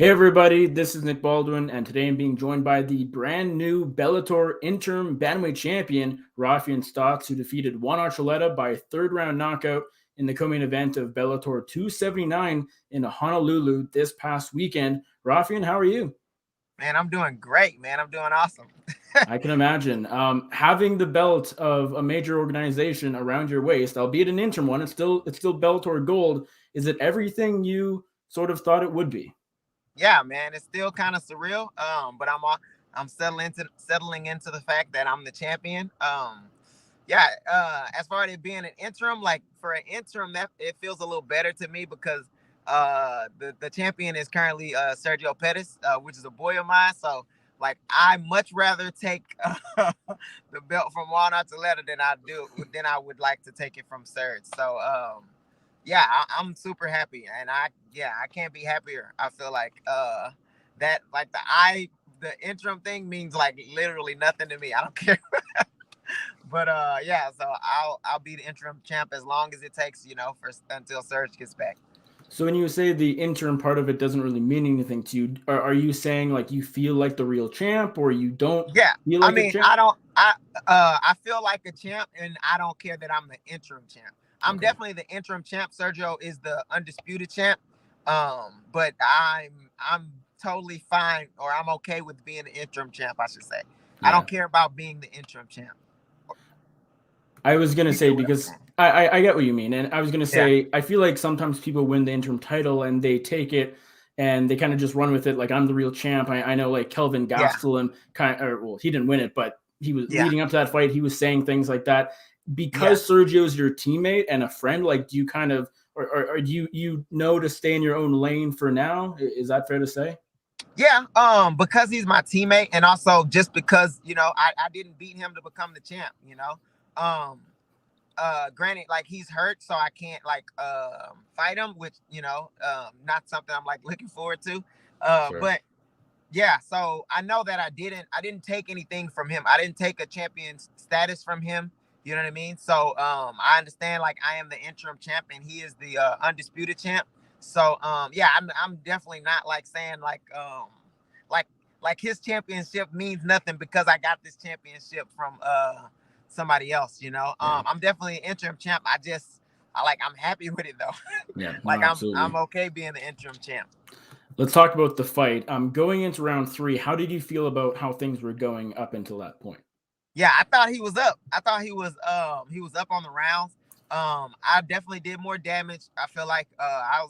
Hey everybody, this is Nick Baldwin, and today I'm being joined by the brand new Bellator interim bantamweight champion, Raufeon Stots, who defeated Juan Archuleta by a third round knockout in the co-main event of Bellator 279 in Honolulu this past weekend. Raufeon, how are you? Man, I'm doing great, man. I'm doing awesome. I can imagine. Having the belt of a major organization around your waist, albeit an interim one, it's still Bellator gold. Is it everything you sort of thought it would be? Yeah, man, it's still kind of surreal. But I'm settling into the fact that I'm the champion. Yeah. As far as it being an interim, like for an interim, that it feels a little better to me because the champion is currently Sergio Pettis, which is a boy of mine. So like I much rather take the belt from Juan Archuleta than I would like to take it from Serge. So yeah, I'm super happy, and I can't be happier. I feel like that like the interim thing means like literally nothing to me. I don't care. But yeah, so I'll be the interim champ as long as it takes, for until Serge gets back. So when you say the interim part of it doesn't really mean anything to you, are you saying like you feel like the real champ or you don't Yeah, feel I like a mean, champ? I feel like a champ, and I don't care that I'm the interim champ. I'm Okay. definitely the interim champ. Sergio is the undisputed champ. But I'm totally fine, or I'm okay with being the interim champ. I should say. I Yeah. don't care about being the interim champ. I was gonna You get say what I'm because saying? I get what you mean, and I was gonna Yeah, say I feel like sometimes people win the interim title and they take it and they kind of just run with it like I'm the real champ. I know like Kelvin yeah, Gastelum well he didn't win it, but he was yeah, leading up to that fight. He was saying things like that yeah. because Sergio's your teammate and a friend. Like, do you kind of or do you know to stay in your own lane for now? Is that fair to say? Yeah, because he's my teammate, and also just because I didn't beat him to become the champ. Um, granted, like he's hurt, so I can't like fight him, which not something I'm like looking forward to. Sure. But yeah, so I know that I didn't take anything from him. I didn't take a champion status from him. You know what I mean? So I understand like I am the interim champ and he is the undisputed champ. So yeah, I'm definitely not like saying like like his championship means nothing because I got this championship from somebody else, Yeah. I'm definitely an interim champ. I'm happy with it though. Yeah. No, Like I'm absolutely. okay being the interim champ. Let's talk about the fight. Going into round three, how did you feel about how things were going up until that point? Yeah, I thought he was up. I thought he was up on the rounds. I definitely did more damage. I feel like I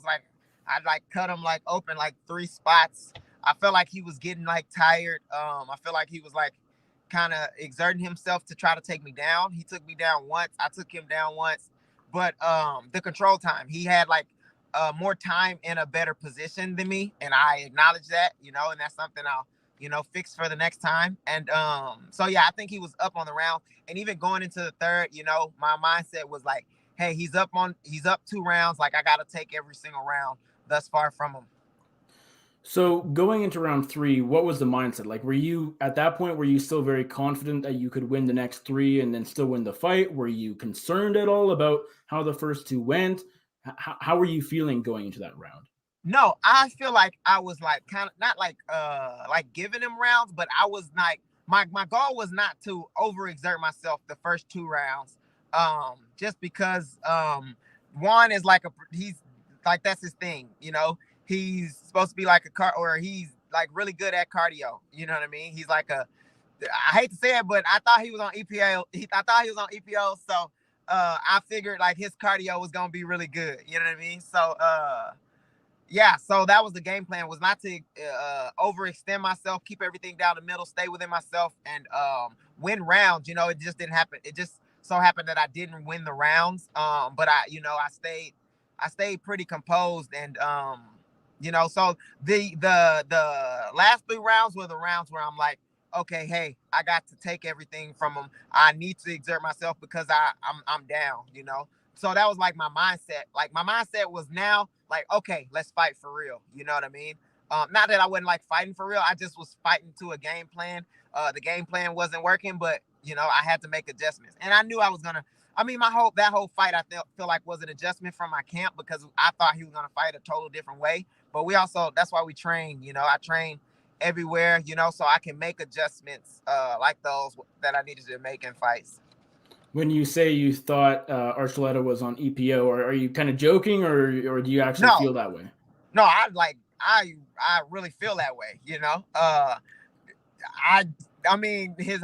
like cut him like open like three spots. I felt like he was getting like tired. I feel like he was like kind of exerting himself to try to take me down. He took me down once. I took him down once. But the control time, he had like more time in a better position than me, and I acknowledge that, and that's something I'll fix for the next time. And so yeah, I think he was up on the round. And even going into the third, my mindset was like, hey, he's up 2 rounds. Like I gotta take every single round thus far from him. So going into round three, what was the mindset? Like, were you at that point, were you still very confident that you could win the next three and then still win the fight? Were you concerned at all about how the first two went? How were you feeling going into that round? No, I feel like I was like kind of not like giving him rounds, but I was like my goal was not to overexert myself the first 2 rounds. Just because Juan is like he's like that's his thing, He's supposed to be like a car or he's like really good at cardio, you know what I mean? He's like I hate to say it, but I thought he was on EPO. I thought he was on EPO, so I figured like his cardio was gonna be really good, you know what I mean? So yeah, so that was the game plan, was not to overextend myself, keep everything down the middle, stay within myself, and win rounds. It just didn't happen. It just so happened that I didn't win the rounds. But I stayed pretty composed, and so the last 3 rounds were the rounds where I'm like, okay, hey, I got to take everything from them. I need to exert myself because I'm down. So that was like my mindset. Like my mindset was now like, okay, let's fight for real. You know what I mean? Not that I wasn't like fighting for real. I just was fighting to a game plan. The game plan wasn't working, but I had to make adjustments, and I knew I was gonna. I mean, that whole fight I feel like was an adjustment from my camp because I thought he was gonna fight a total different way. but we also, that's why we train. I train everywhere, so I can make adjustments like those that I needed to make in fights. When you say you thought Archuleta was on EPO, or are you kind of joking, or do you actually No, feel that way? no, I really feel that way. I mean, his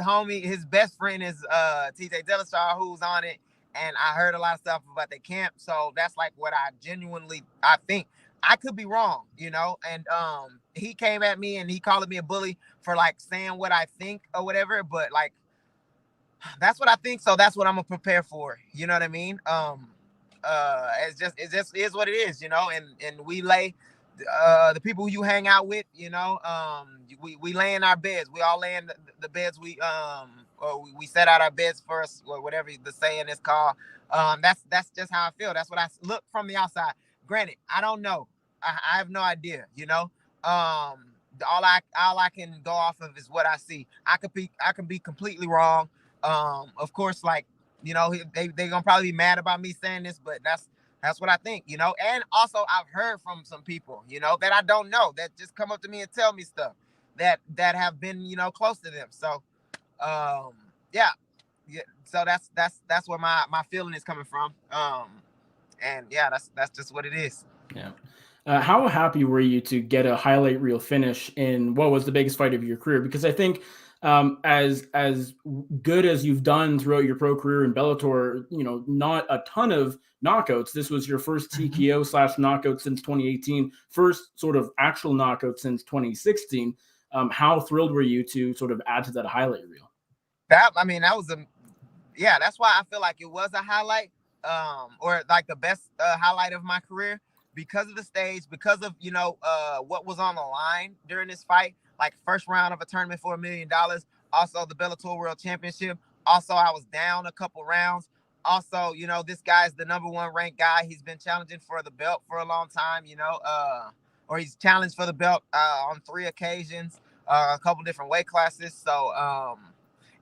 best friend is TJ Dillashaw, who's on it, and I heard a lot of stuff about the camp. So that's like what I think. I could be wrong, and he came at me and he called me a bully for like saying what I think or whatever, but like that's what I think, so that's what I'm gonna prepare for. You know what I mean? It just is what it is, and we lay the people who you hang out with, we lay in our beds. We all lay in the beds. Or we set out our beds first, or whatever the saying is called. That's just how I feel. That's what I look from the outside. Granted, I don't know. I have no idea. All I can go off of is what I see. I can be completely wrong. Of course, like, they gonna probably be mad about me saying this, but that's what I think, and also I've heard from some people, that I don't know, that just come up to me and tell me stuff that have been, close to them. So yeah, so that's where my feeling is coming from. And yeah, that's just what it is. Yeah. How happy were you to get a highlight reel finish in what was the biggest fight of your career? Because I think as good as you've done throughout your pro career in Bellator, not a ton of knockouts. This was your first TKO / knockout since 2018, first sort of actual knockout since 2016. How thrilled were you to sort of add to that highlight reel? That was that's why I feel like it was a highlight, or like the best highlight of my career, because of the stage, because of what was on the line during this fight, like first round of a tournament for $1 million, also the Bellator World Championship. Also, I was down a couple rounds. Also, this guy's the #1 ranked guy. He's been challenging for the belt for a long time, or he's challenged for the belt on 3 occasions, a couple different weight classes. So,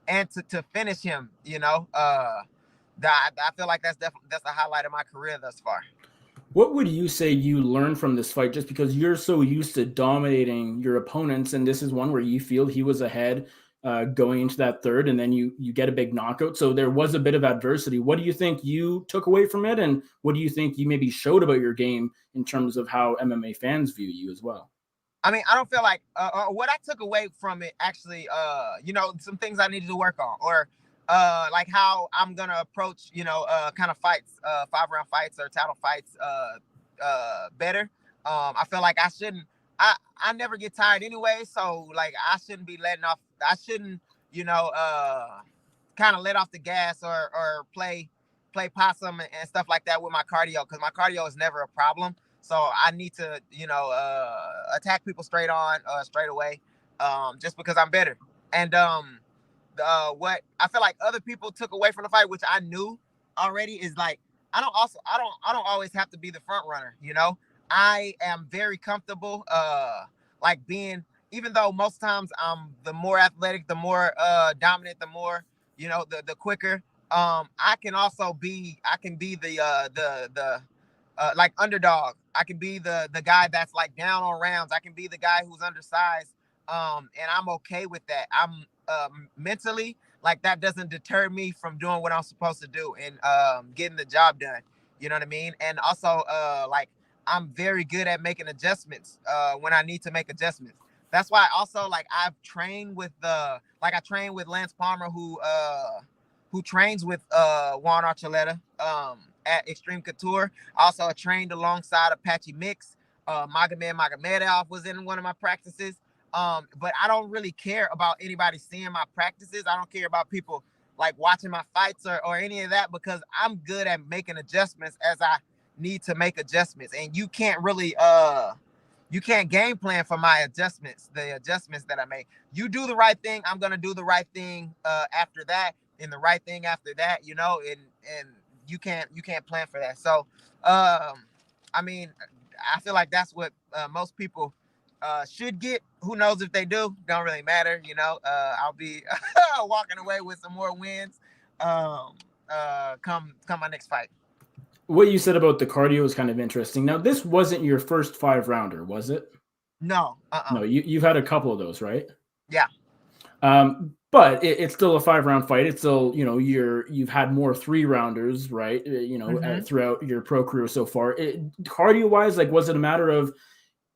and to finish him, I feel like that's a highlight of my career thus far. What would you say you learned from this fight, just because you're so used to dominating your opponents, and this is one where you feel he was ahead going into that third, and then you get a big knockout. So there was a bit of adversity. What do you think you took away from it, and what do you think you maybe showed about your game in terms of how MMA fans view you as well? I mean, I don't feel like what I took away from it actually, some things I needed to work on, or like how I'm gonna approach, kind of fights, 5-round fights or title fights, better. I feel like I shouldn't. I never get tired anyway, so like I shouldn't be letting off. I shouldn't, kind of let off the gas, or play possum and stuff like that with my cardio, because my cardio is never a problem. So I need to, attack people straight away, just because I'm better. And what I feel like other people took away from the fight, which I knew already, is like I don't always have to be the front runner. I am very comfortable, like being, even though most times I'm the more athletic, the more dominant, the more the quicker. I can be the like underdog. I can be the guy that's like down on rounds. I can be the guy who's undersized, and I'm okay with that. I'm mentally, like, that doesn't deter me from doing what I'm supposed to do and getting the job done. You know what I mean? And also, like, I'm very good at making adjustments when I need to make adjustments. That's why also, like, I've trained with I trained with Lance Palmer, who trains with Juan Archuleta at Extreme Couture. Also, I trained alongside Apache Mix. Magomed Magomedov was in one of my practices. But I don't really care about anybody seeing my practices. I don't care about people like watching my fights or any of that, because I'm good at making adjustments as I need to make adjustments. And you can't really you can't game plan for my adjustments, the adjustments that I make. You do the right thing, I'm gonna do the right thing after that, and the right thing after that, and you can't plan for that. So I mean, I feel like that's what most people should get. Who knows if they do? Don't really matter. I'll be walking away with some more wins come my next fight. what you said about the cardio is kind of interesting. Now, this wasn't your first 5-rounder, was it? No. No, you've had a couple of those, right? Yeah. But it's still a 5-round fight. It's still, you've had more 3-rounders, right? Throughout your pro career so far. Cardio wise, like, was it a matter of,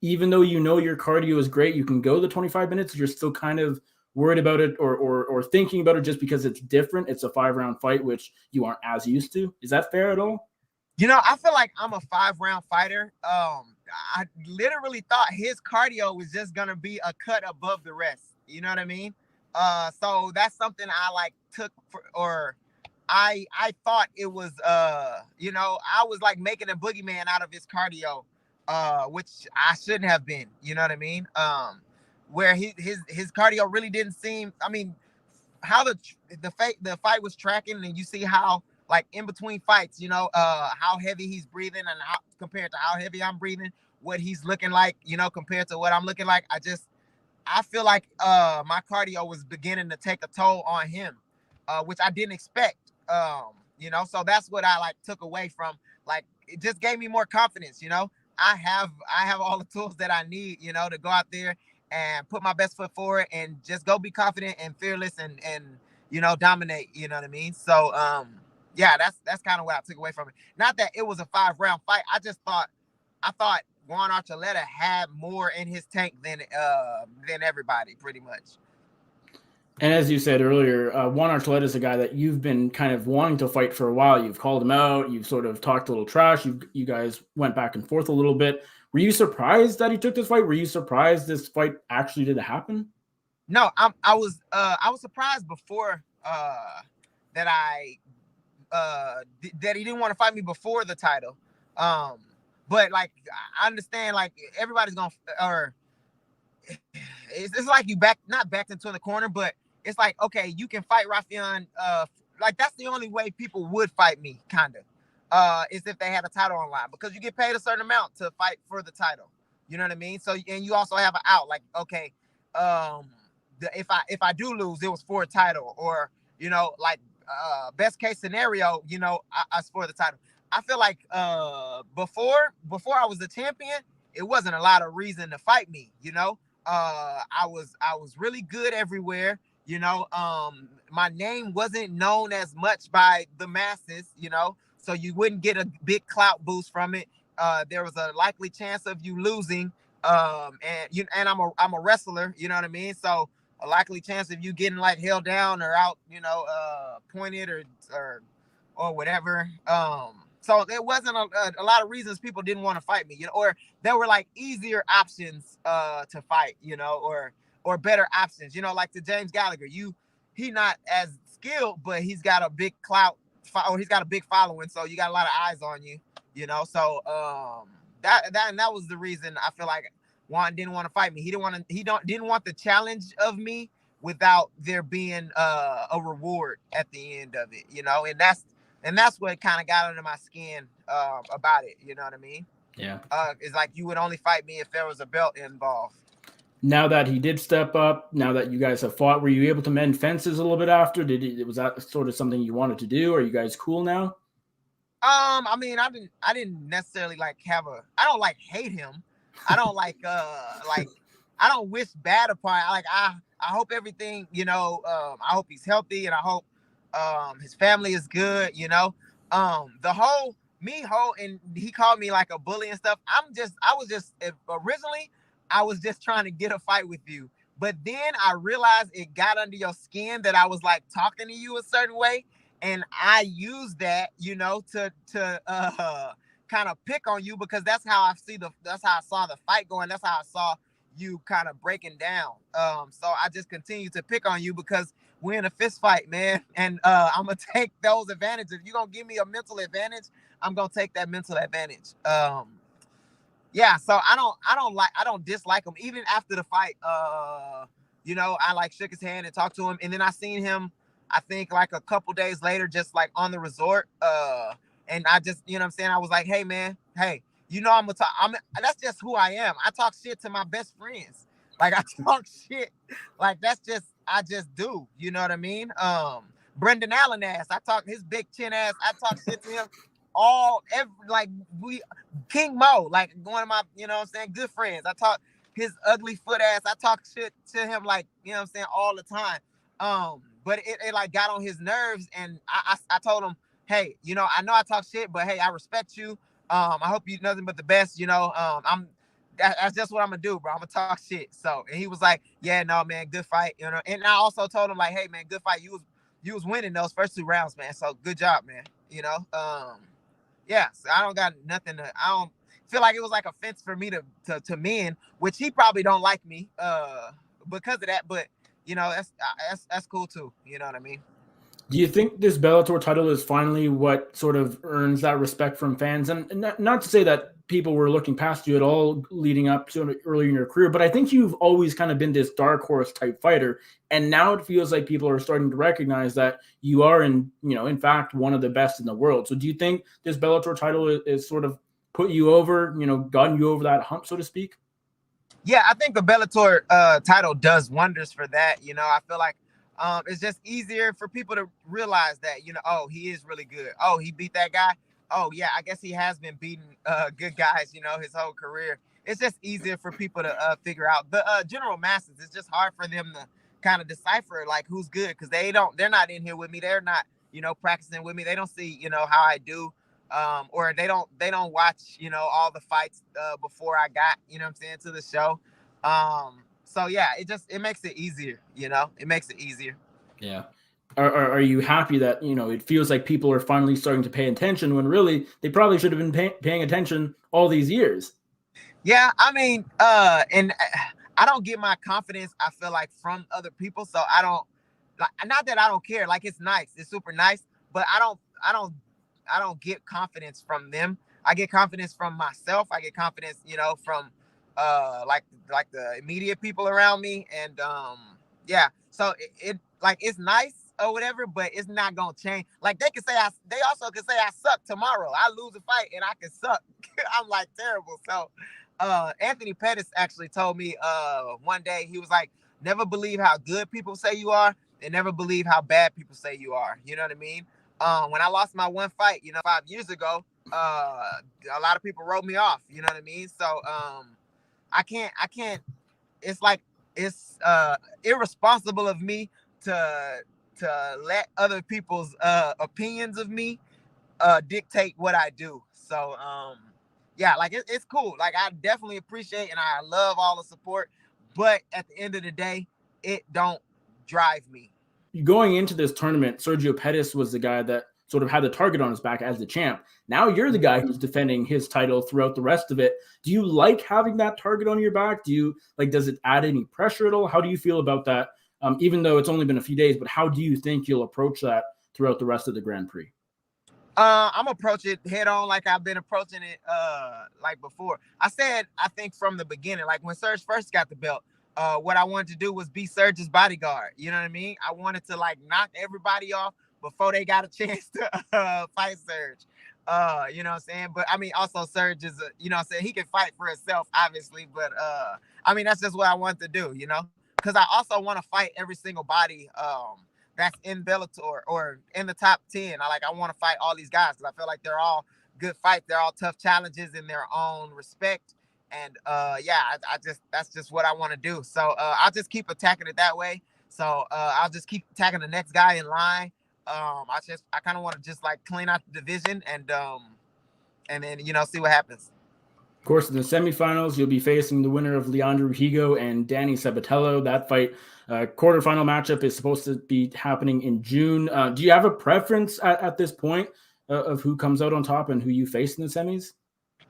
even though your cardio is great, you can go the 25 minutes, you're still kind of worried about it or thinking about it just because it's different? It's a 5-round fight, which you aren't as used to. Is that fair at all? I feel like I'm a 5-round fighter. I literally thought his cardio was just gonna be a cut above the rest. You know what I mean? So that's something I like took for, or I thought it was I was like making a boogeyman out of his cardio, which I shouldn't have been. You know what I mean? Where his cardio really didn't seem. I mean, how the fight was tracking, and you see how, like, in between fights, how heavy he's breathing, and how, compared to how heavy I'm breathing, what he's looking like, compared to what I'm looking like. I feel like my cardio was beginning to take a toll on him, which I didn't expect. So that's what I like took away from, like, it just gave me more confidence. I have all the tools that I need, to go out there and put my best foot forward and just go be confident and fearless and dominate. You know what I mean? So yeah, that's kind of what I took away from it. Not that it was a 5-round fight. I thought Juan Archuleta had more in his tank than everybody, pretty much. And as you said earlier, Juan Archuleta is a guy that you've been kind of wanting to fight for a while. You've called him out. You've sort of talked a little trash. You guys went back and forth a little bit. Were you surprised that he took this fight? Were you surprised this fight actually did happen? No, I was surprised before that that he didn't want to fight me before the title. But like, I understand, like, everybody's gonna, or it's like you not backed into the corner, but it's like, okay, you can fight Raufeon. Like, that's the only way people would fight me, kind of, is if they had a title on line, because you get paid a certain amount to fight for the title. You know what I mean? So, and you also have an out, like, okay, if I do lose, it was for a title, or like, best case scenario, I for the title. I feel like before I was the champion, it wasn't a lot of reason to fight me. I was really good everywhere. My name wasn't known as much by the masses. So you wouldn't get a big clout boost from it. There was a likely chance of you losing. And I'm a wrestler. You know what I mean? So a likely chance of you getting, like, held down or out, pointed or whatever. So there wasn't a lot of reasons people didn't want to fight me, or there were, like, easier options to fight, or better options, like the James Gallagher. He not as skilled, but he's got a big clout, or he's got a big following, so you got a lot of eyes on you, So that was the reason I feel like Juan didn't want to fight me. He didn't want the challenge of me without there being a reward at the end of it, and that's what kind of got under my skin about it. You know what I mean? Yeah. It's like, you would only fight me if there was a belt involved. Now that he did step up, now that you guys have fought, were you able to mend fences a little bit after? Was that sort of something you wanted to do? Are you guys cool now? I mean, I didn't necessarily like I don't like hate him. I don't like I don't wish bad upon. I hope everything, I hope he's healthy, and I hope his family is good. The whole and he called me like a bully and stuff. Originally I was just trying to get a fight with you, but then I realized it got under your skin that I was, like, talking to you a certain way, and I used that, to kind of pick on you, because that's how I saw the fight going. That's how I saw you kind of breaking down. So I just continue to pick on you because we're in a fist fight, man. And I'm gonna take those advantages. If you're gonna give me a mental advantage, I'm gonna take that mental advantage. Yeah, so I don't dislike him. Even after the fight, I like shook his hand and talked to him, and then I seen him, I think, like a couple days later, just like on the resort. And I just, what I'm saying, I was like, hey man, hey, I'm gonna talk. That's just who I am. I talk shit to my best friends. Like, I talk shit. Like, I just do. You know what I mean? Brendan Allen ass. I talk his big chin ass. I talk shit to him. we King Mo, like one of my, you know what I'm saying, good friends. I talk his ugly foot ass. I talk shit to him, like, you know what I'm saying, all the time. But it like got on his nerves, and I told him, hey, you know I talk shit, but hey, I respect you. I hope you nothing but the best. You know, that's just what I'm gonna do, bro. I'm gonna talk shit. So, and he was like, yeah, no, man, good fight. You know, and I also told him like, hey, man, good fight. You was winning those first 2 rounds, man. So good job, man. You know, yeah. So I don't got nothing to. I don't feel like it was like a fence for me to men, which he probably don't like me, because of that. But you know, that's cool too. You know what I mean? Do you think this Bellator title is finally what sort of earns that respect from fans? And not to say that people were looking past you at all leading up to early in your career, but I think you've always kind of been this dark horse type fighter. And now it feels like people are starting to recognize that you are, in fact, one of the best in the world. So do you think this Bellator title is sort of put you over, gotten you over that hump, so to speak? Yeah, I think the Bellator title does wonders for that. You know, I feel like it's just easier for people to realize that, oh, he is really good. Oh, he beat that guy. Oh, yeah, I guess he has been beating good guys, his whole career. It's just easier for people to figure out. The general masses, it's just hard for them to kind of decipher like who's good, because they're not in here with me. They're not, practicing with me. They don't see, how I do. Or they don't watch, all the fights before I got, what I'm saying, to the show. So yeah, it makes it easier, it makes it easier. Yeah. Are you happy that, it feels like people are finally starting to pay attention when really they probably should have been paying attention all these years? Yeah, I mean, and I don't get my confidence, I feel like, from other people. So I don't, like, not that I don't care, like, it's nice, it's super nice, but I don't get confidence from them. I get confidence from myself. I get confidence, from like the immediate people around me. And yeah, so it like, it's nice or whatever, but it's not gonna change. Like, they also can say I suck tomorrow. I lose a fight and I can suck. I'm like terrible. So Anthony Pettis actually told me one day, he was like, never believe how good people say you are, and never believe how bad people say you are. You know what I mean? When I lost my one fight, 5 years ago, a lot of people wrote me off. You know what I mean? So I can't. It's like, it's irresponsible of me to let other people's opinions of me dictate what I do. So yeah, like, it's cool. Like, I definitely appreciate and I love all the support, but at the end of the day, it don't drive me. Going into this tournament, Sergio Pettis was the guy that sort of had the target on his back as the champ. Now you're the guy who's defending his title throughout the rest of it. Do you like having that target on your back? Does it add any pressure at all? How do you feel about that? Even though it's only been a few days, but how do you think you'll approach that throughout the rest of the Grand Prix? I'm approach it head on, like I've been approaching it like before. I think from the beginning, like when Serge first got the belt, what I wanted to do was be Serge's bodyguard. You know what I mean? I wanted to like knock everybody off before they got a chance to fight Serge. You know what I'm saying? But I mean, also Serge is he can fight for himself, obviously, but I mean, that's just what I want to do, because I also want to fight every single body that's in Bellator or in the top 10. I want to fight all these guys because I feel like they're all good fights. They're all tough challenges in their own respect. And yeah, I just, that's just what I want to do. So I'll just keep attacking it that way. So I'll just keep attacking the next guy in line. I kind of want to just like clean out the division and then see what happens. Of course, in the semifinals, you'll be facing the winner of Leandro Higo and Danny Sabatello. That fight, quarterfinal matchup, is supposed to be happening in June. Do you have a preference at this point of who comes out on top and who you face in the semis?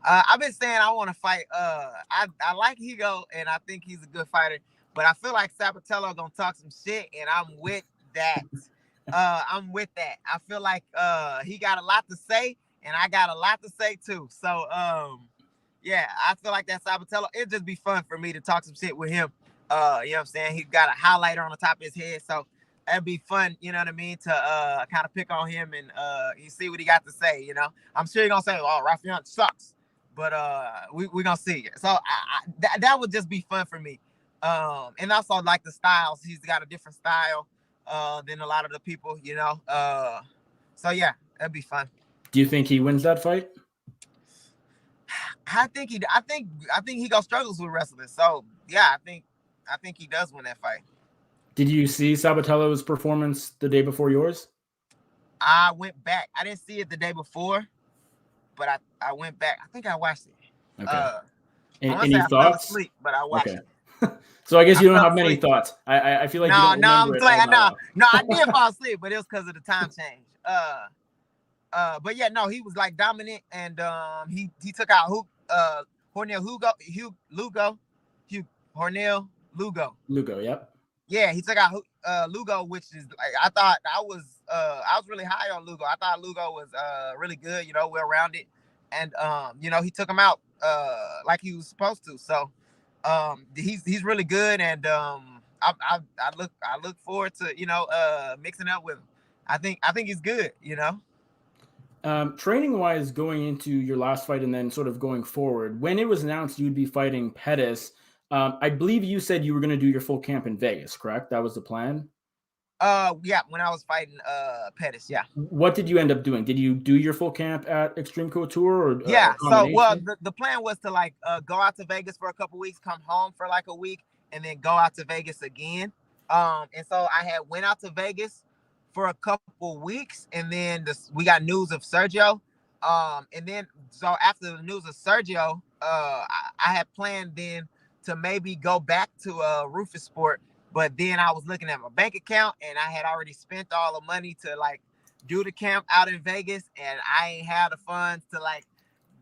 I've been saying I want to fight. I like Higo and I think he's a good fighter, but I feel like Sabatello gonna talk some shit, and I'm with that. I'm with that. I feel like he got a lot to say, and I got a lot to say too. So yeah, I feel like that Sabatello, it'd just be fun for me to talk some shit with him. You know what I'm saying? He got a highlighter on the top of his head, so that'd be fun, you know what I mean, to kind of pick on him and you see what he got to say, I'm sure he's gonna say, oh, Raufeon sucks. But we gonna see. So that would just be fun for me. And also like the styles. He's got a different style than a lot of the people, So yeah, that'd be fun. Do you think he wins that fight? I think he gonna struggle with wrestling. So yeah, I think he does win that fight. Did you see Sabatello's performance the day before yours? I went back. I didn't see it the day before, but I went back. I think I watched it. Okay. I want to say Any I fell thoughts? asleep, but I watched it. So I guess I you don't fell have many asleep. thoughts. I feel like you No, don't remember I'm it. playing. No, I did fall asleep, but it was because of the time change. But yeah, no, he was like dominant, and he took out Hornell Lugo, yep. Yeah, he took out Lugo, which is like I thought I was really high on Lugo. I thought Lugo was really good, you know, well rounded, and you know, he took him out like he was supposed to. So he's really good, and I look forward to, you know, mixing up with him. I think he's good, you know. Training wise, going into your last fight and then sort of going forward, when it was announced you'd be fighting Pettis, I believe you said you were going to do your full camp in Vegas, correct? That was the plan. Yeah, when I was fighting Pettis, yeah. What did you end up doing? Did you do your full camp at Extreme Couture or yeah? So well, combination? the plan was to like go out to Vegas for a couple weeks, come home for like a week, and then go out to Vegas again. And so I had went out to Vegas for a couple weeks, and then we got news of Sergio. And then so after the news of Sergio, I had planned then to maybe go back to Rufus Sport, but then I was looking at my bank account, and I had already spent all the money to like do the camp out in Vegas, and I ain't had the funds to like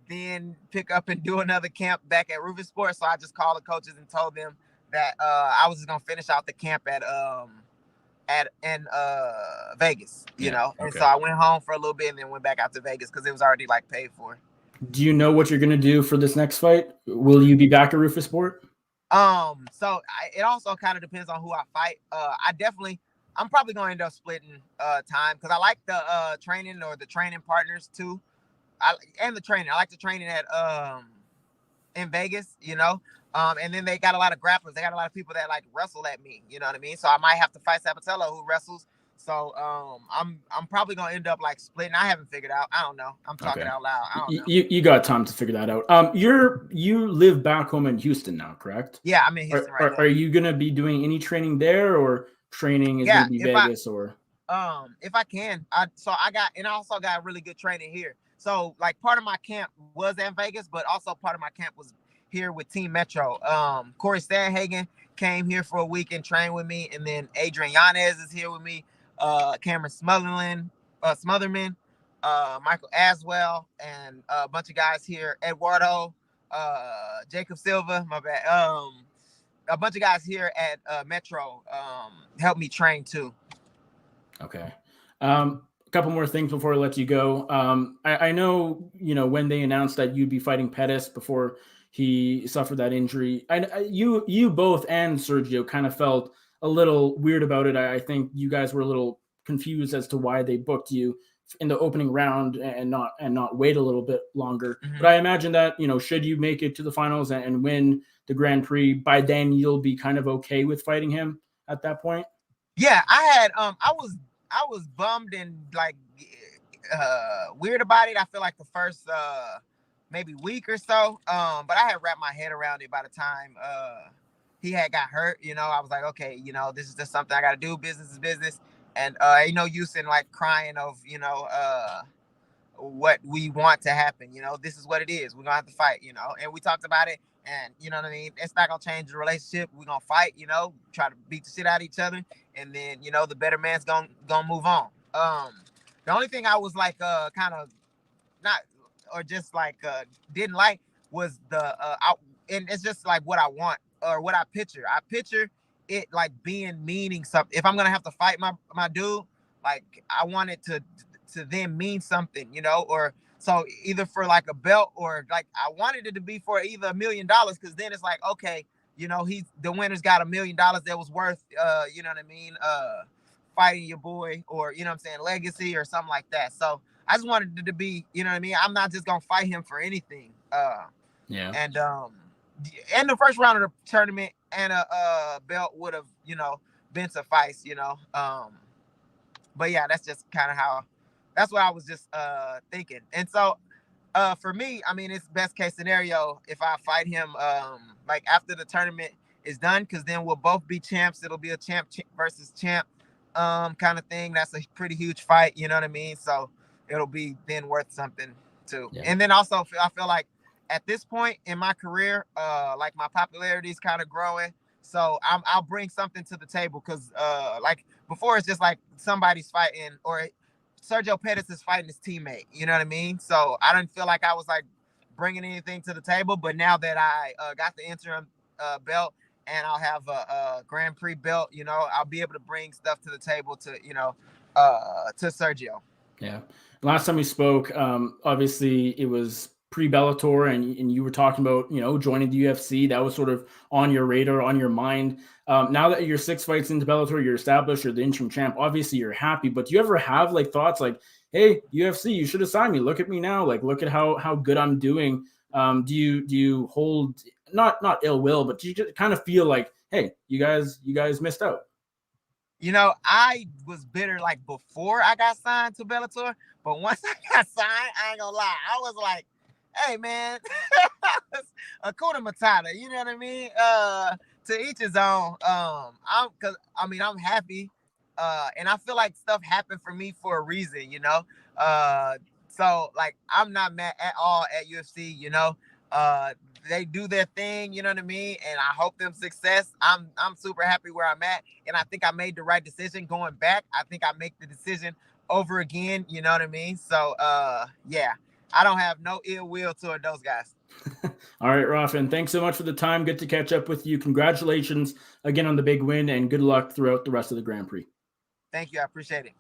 then pick up and do another camp back at Rufus Sport. So I just called the coaches and told them that I was just gonna finish out the camp at Vegas, you know. And so I went home for a little bit and then went back out to Vegas because it was already like paid for. Do you know what you're gonna do for this next fight? Will you be back at Rufus Sport? So it also kind of depends on who I fight. I'm probably gonna end up splitting time because I like the training or the training partners too. I like the training at in Vegas, you know. And then they got a lot of grapplers. They got a lot of people that like wrestle at me, you know what I mean? So I might have to fight Sabatello, who wrestles. So I'm probably gonna end up like splitting. I haven't figured out. I don't know. I'm talking out loud. I don't know. You got time to figure that out. You live back home in Houston now, correct? Yeah, I'm in Houston right now. Are you gonna be doing any training there, or training is gonna be Vegas, or if I can. I also got really good training here. So like part of my camp was in Vegas, but also part of my camp was here with Team Metro. Corey Stanhagen came here for a week and trained with me, and then Adrian Yanez is here with me. Cameron Smotherman, Michael Aswell, and a bunch of guys here. Eduardo, Jacob Silva, my bad. A bunch of guys here at Metro helped me train too. Okay. A couple more things before I let you go. I know, you know, when they announced that you'd be fighting Pettis before he suffered that injury, you both and Sergio kind of felt a little weird about it. I think you guys were a little confused as to why they booked you in the opening round and not wait a little bit longer. Mm-hmm. But I imagine that, you know, should you make it to the finals and win the Grand Prix, by then you'll be kind of okay with fighting him at that point. Yeah, I was bummed and like weird about it. I feel like the first maybe week or so. But I had wrapped my head around it by the time he had got hurt. You know, I was like, okay, you know, this is just something I got to do. Business is business, and ain't no use in like crying of, you know, what we want to happen. You know, this is what it is. We're gonna have to fight. You know, and we talked about it, and you know what I mean. It's not gonna change the relationship. We're gonna fight. You know, try to beat the shit out of each other, and then, you know, the better man's gonna move on. The only thing I was like kind of not, or just like didn't like was the and it's just like what I want or what I picture. I picture it like meaning something. If I'm gonna have to fight my dude, like I want it to then mean something, you know, or so either for like a belt or like I wanted it to be for either $1 million, because then it's like, okay, you know, the winner's got $1 million that was worth you know what I mean, fighting your boy, or, you know what I'm saying, legacy or something like that. So I just wanted it to be, you know what I mean, I'm not just gonna fight him for anything. And in the first round of the tournament and a belt would have, you know, been suffice, you know. But yeah, that's just kind of how that's what I was just thinking. And so for me, I mean, it's best case scenario if I fight him like after the tournament is done, because then we'll both be champs. It'll be a champ versus champ kind of thing. That's a pretty huge fight, you know what I mean? So it'll be then worth something too. Yeah. And then also I feel like at this point in my career, like my popularity is kind of growing. So I'll bring something to the table, because like before it's just like somebody's fighting, or Sergio Pettis is fighting his teammate. You know what I mean? So I didn't feel like I was like bringing anything to the table. But now that I got the interim belt, and I'll have a Grand Prix belt, you know, I'll be able to bring stuff to the table to, you know, to Sergio. Yeah. Last time we spoke, obviously it was pre-Bellator, and you were talking about, you know, joining the UFC. That was sort of on your radar, on your mind. Now that you're 6 fights into Bellator, you're established, you're the interim champ. Obviously, you're happy, but do you ever have like thoughts like, "Hey, UFC, you should have signed me. Look at me now. Like, look at how good I'm doing." Do you hold not ill will, but do you just kind of feel like, "Hey, you guys missed out"? You know, I was bitter like before I got signed to Bellator, but once I got signed, I ain't gonna lie, I was like, "Hey, man, Hakuna Matata," you know what I mean? To each his own. I'm happy, and I feel like stuff happened for me for a reason, you know. So like I'm not mad at all at UFC, you know. They do their thing, you know what I mean? And I hope them success. I'm super happy where I'm at, and I think I made the right decision going back. I think I make the decision over again, you know what I mean? So yeah, I don't have no ill will toward those guys. All right, Rauefon, thanks so much for the time. Good to catch up with you. Congratulations again on the big win, and good luck throughout the rest of the Grand Prix. Thank you. I appreciate it.